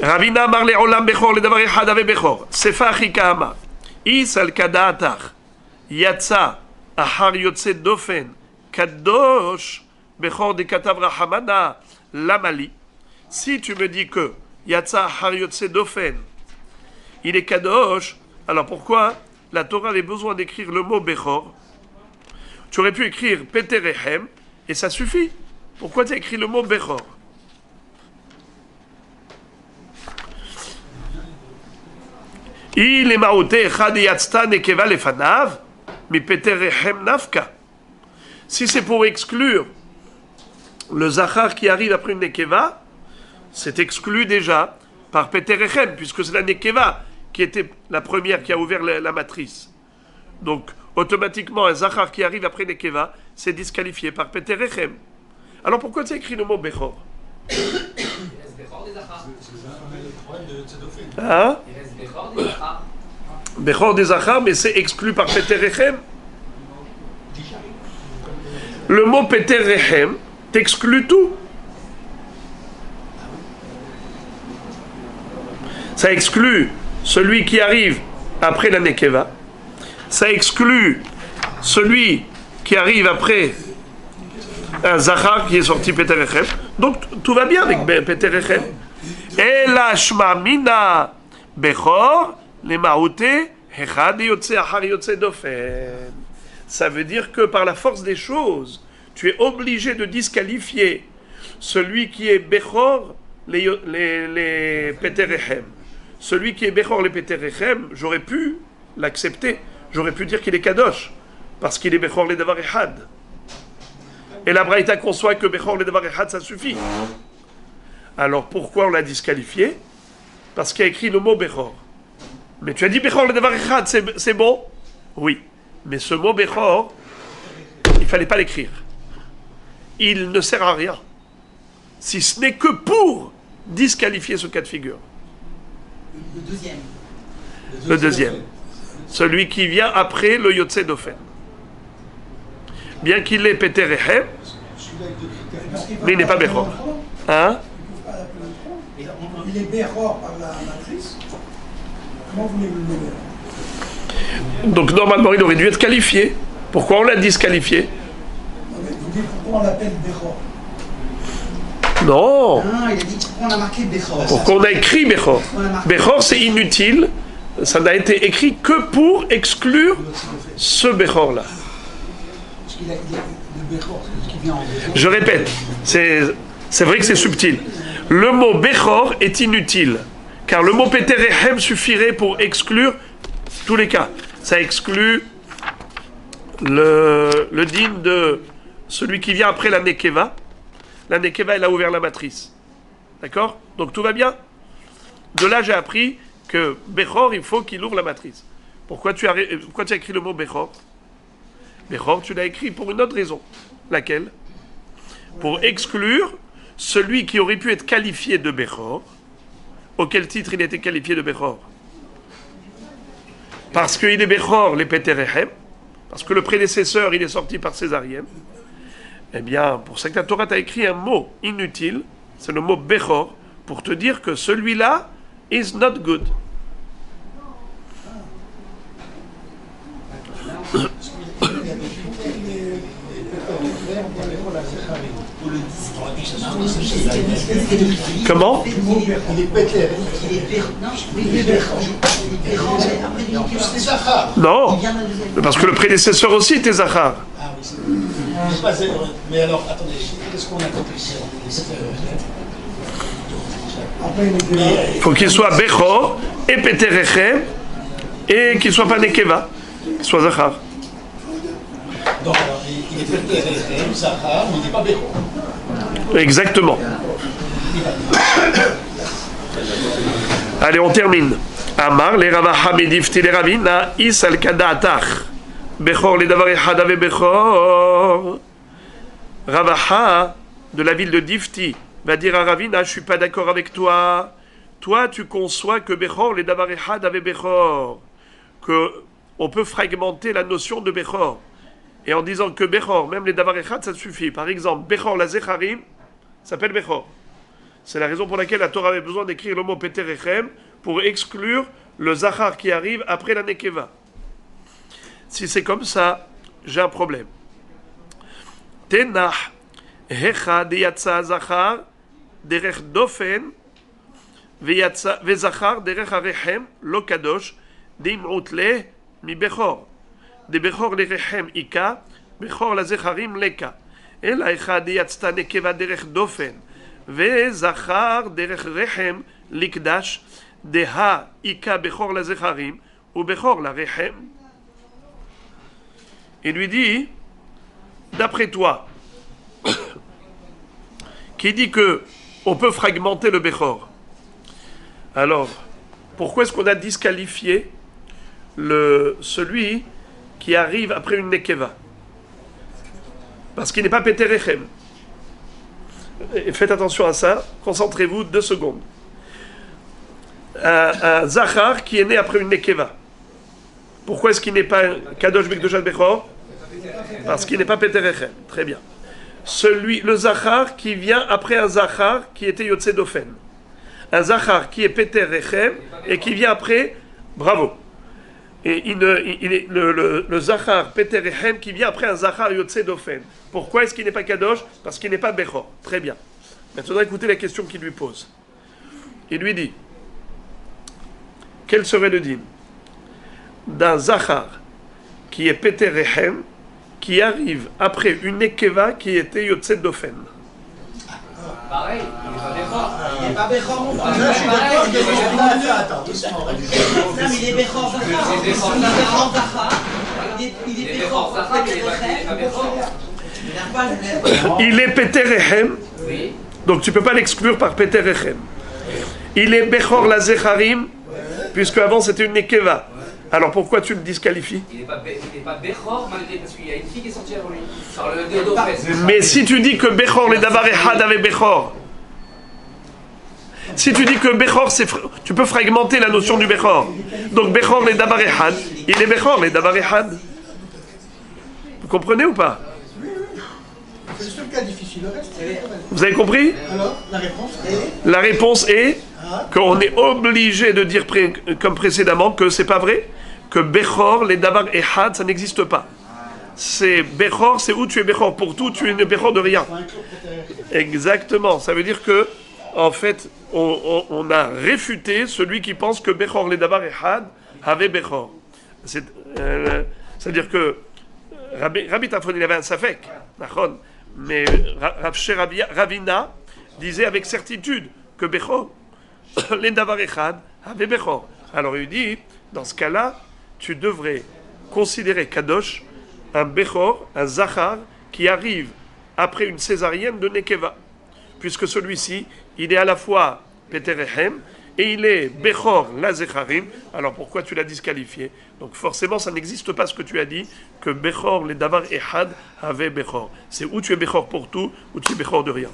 Ravina mar le'olam Bechor le davar echad ave Bechor. Sefa chika amar. Is al kada'atach. Yatsa ahar yotse dofen. Kadosh Bechor de katav rahamana lamali. Si tu me dis que Yatsa ahar yotse dofen, il est kadosh, alors pourquoi la Torah avait besoin d'écrire le mot Bechor? Tu aurais pu écrire Peterechem et ça suffit. Pourquoi tu as écrit le mot Bechor? Il est maouté echad yatzta nekeva lefanav mi Peterechem nafka. Si c'est pour exclure le Zachar qui arrive après une nekeva, c'est exclu déjà par Peterechem, puisque c'est la nekeva qui était la première qui a ouvert la matrice. Donc, automatiquement, un Zachar qui arrive après nekeva, c'est disqualifié par Peterechem. Alors pourquoi tu as écrit le mot Bechor? Il reste Bechor des Zachar. Hein? Il reste Bechor des Zachar. Bechor des Zachar, mais c'est exclu par Peterechem. Le mot Peterechem t'exclut tout. Ça exclut celui qui arrive après la nekeva. Ça exclut celui qui arrive après un Zachar qui est sorti Peterechem. Donc tout va bien avec Peterechem. Et la Shma Mina Bechor les Maouté Hechad Yotse Ahar Yotse Dofen. Ça veut dire que par la force des choses, tu es obligé de disqualifier celui qui est Bechor les Peterechem. Celui qui est Bechor les Peterechem, j'aurais pu l'accepter. J'aurais pu dire qu'il est Kadosh, parce qu'il est Bechor les Davar Echad. Et la Braïta conçoit que Bechor le Davar Echad, ça suffit. Alors pourquoi on l'a disqualifié? Parce qu'il y a écrit le mot Bechor. Mais tu as dit Bechor le Davar Echad, c'est bon? Oui. Mais ce mot Bechor, il ne fallait pas l'écrire. Il ne sert à rien. Si ce n'est que pour disqualifier ce cas de figure. Le deuxième. Le deuxième. Celui qui vient après le Yotse Dofen. Bien qu'il est Peterechem, mais il n'est pas Bechor. Hein? Il est Bechor par la matrice. Comment voulez-vous le nommer? Donc normalement, il aurait dû être qualifié. Pourquoi on l'a disqualifié? Vous dites pourquoi on l'appelle Bechor? Non. Ah, il a dit pourquoi on a marqué Bechor. Pourquoi on a écrit Bechor? Bechor, c'est inutile Ça n'a été écrit que pour exclure ce Bechor-là. Parce qu'il a le Bechor, ce qui vient en deuxième. Je répète, c'est vrai que c'est subtil. Le mot Bechor est inutile, car le mot Peterechem suffirait pour exclure tous les cas. Ça exclut le din de celui qui vient après la Nekeva. La Nekeva, elle a ouvert la matrice. D'accord? Donc tout va bien. De là, j'ai appris que Bechor, il faut qu'il ouvre la matrice. Pourquoi tu as écrit le mot Bechor? Bechor, tu l'as écrit pour une autre raison. Laquelle? Pour exclure celui qui aurait pu être qualifié de Bechor. Auquel titre il était qualifié de Bechor? Parce qu'il est Bechor, les Peterechem. Parce que le prédécesseur, il est sorti par Césarien. Eh bien, pour ça que la Torah t'a écrit un mot inutile, c'est le mot Bechor, pour te dire que celui-là is not good. Comment? Il est Péter. Non, parce que le prédécesseur aussi était Zachar. Ah oui, c'est vrai. Mais alors, attendez, qu'est-ce qu'on a compris? Il faut qu'il soit Bechor et Peterechem et qu'il ne soit pas Nekeva, qu'il soit Zachar. Donc, alors, il est Péter, Zachar, mais il n'est pas Bechor. Exactement. Allez, on termine. Amar, les Ravaha Medifti, les Ravina, Is al Kadatach. Bechor, les Davar Echad ave Bechor. Ravaha, de la ville de Difti, va dire à Ravina, je ne suis pas d'accord avec toi. Toi, tu conçois que Bechor, les Davar Echad ave Bechor. On peut fragmenter la notion de Bechor. Et en disant que Bechor, même les Davar Echad, ça suffit. Par exemple, Bechor, la Zecharim, s'appelle Bechor. C'est la raison pour laquelle la Torah avait besoin d'écrire le mot Peterechem pour exclure le Zachar qui arrive après la Nekeva. Si c'est comme ça, j'ai un problème. Tenach hecha deyatsa Zachar derech dofen vezachar derech arechem lo kadosh deimut le mi Bechor. De Bechor le rechem ika, Bechor la Zecharim leka. אלא אחד יצתה נקבה דרך דופן, וזכר דרך רחם לקדש, דה איכה בכור לזכרים, ובכור לרחם. Il lui dit, d'après toi, qui dit que on peut fragmenter le Bechor. Alors, pourquoi est-ce qu'on a disqualifié celui qui arrive après une Nekeva? Parce qu'il n'est pas Peterechem. Faites attention à ça, concentrez-vous 2 secondes. Un Zachar qui est né après une Nekeva. Pourquoi est-ce qu'il n'est pas Kadosh Bekdoshat Bechor? Parce qu'il n'est pas Peterechem. Très bien. Le Zachar qui vient après un Zachar qui était Yotze Dofen. Un Zachar qui est Peterechem et qui vient après, bravo. Et le Zachar Peterechem qui vient après un Zachar Yotze Dofen. Pourquoi est-ce qu'il n'est pas Kadosh? Parce qu'il n'est pas Bechor. Très bien. Maintenant, écoutez la question qu'il lui pose. Il lui dit, quel serait le din d'un Zachar qui est Peterechem qui arrive après une Nekeva qui était Yotze Dofen? Pareil, il n'est pas Bechor. Il n'est pas Bechor. Je suis d'accord, attends, non, mais il est Bechor Zachar. Il est Bechor Zachar. Il est Bechor Zachar, il n'est pas Bechor. Il est Peterechem, donc tu ne peux pas l'exclure par Peterechem. Il est Bechor la Zecharim, puisque avant c'était une Nekeva. Alors pourquoi tu le disqualifies? Il n'est pas Bechor, malgré parce qu'il y a une fille qui est sortie avant lui. Par le Déodophes. Mais si tu dis que Bechor, les Davar Echad avec Bechor, si tu dis que Bechor, tu peux fragmenter la notion du Bechor. Donc Bechor, les Davar Echad, il est Bechor, les Davar Echad. Vous comprenez ou pas? C'est le seul cas difficile, le reste, c'est Vous avez compris? alors, la réponse est... La réponse est qu'on est obligé de dire comme précédemment que c'est pas vrai, que Bechor, les Davar Echad, ça n'existe pas. C'est Bechor, c'est où tu es Bechor. Pour tout, tu es une Bechor de rien. Exactement. Ça veut dire que, en fait, on a réfuté celui qui pense que Bechor, les Davar Echad, Have Bechor. C'est-à-dire que Rabbi Tarfon, il avait un safek, mais Rav Ravina disait avec certitude que Bechor, les Davar Echad, Have Bechor. Alors il dit, dans ce cas-là, tu devrais considérer Kadosh un Bechor, un Zachar, qui arrive après une césarienne de Nekeva, puisque celui-ci, il est à la fois Peterehem et il est Bechor la Zecharim. Alors pourquoi tu l'as disqualifié? Donc forcément, ça n'existe pas ce que tu as dit, que Bechor, les Davar Echad, avait Bechor. C'est où tu es Bechor pour tout, ou tu es Bechor de rien.